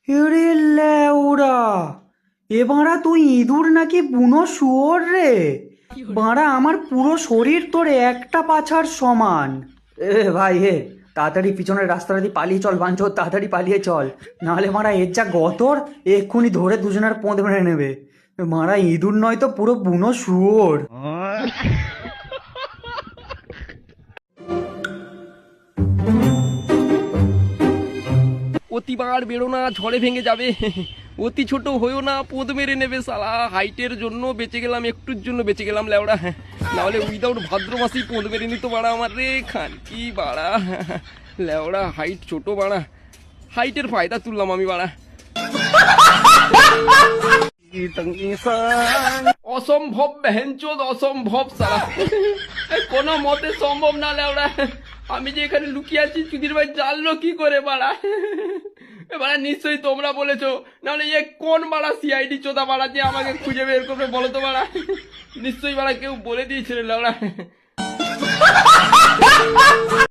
এরে লেউড়া, এ বাড়া তুই ইঁদুর নাকি বুনো শুয়োর রে? বাড়া আমার পুরো শরীর তোর একটা পাছার সমান। এ ভাই তাড়াতাড়ি পিছনের রাস্তাটা দিয়ে পালিয়ে চল বাঞ্চোদ, তাড়াতাড়ি পালিয়ে চল, নাহলে মারা এর যা গতর, এক্ষুনি ধরে দুজনের পোঁদ মেরে নেবে। মারা ইঁদুর নয় তো পুরো বুনো শুয়োর। অতিবার বেরো না, ঝড়ে ভেঙে যাবে। অতি ছোট হয়েও না, পোদ মেরে নেবে শালা। হাইটের জন্য বেঁচে গেলাম, একটুর জন্য বেঁচে গেলাম লেওড়া। নাহলে উইদাউট ভাদ্র মাসেই পোদ মেরে নিত বাড়া আমার রে খান কি বাড়া। লেওড়া হাইট ছোট বাড়া, হাইটের ফায়দা তুললাম আমি বাড়া। অসম্ভব বেহেনচোদ, অসম্ভব শালা। কোনো মতে সম্ভব না লেওড়া। আমি যে এখানে লুকিয়ে আছি চুদির ভাই জানলো কি করে বাড়া? বাড়া নিশ্চয়ই তোমরা বলেছো, নাহলে এ কোন বাড়া সিআইডি চোদা বাড়া যে আমাকে খুঁজে বের করবে বলো তো বাড়া? নিশ্চয়ই বাড়া কেউ বলে দিয়েছিল লেওড়া।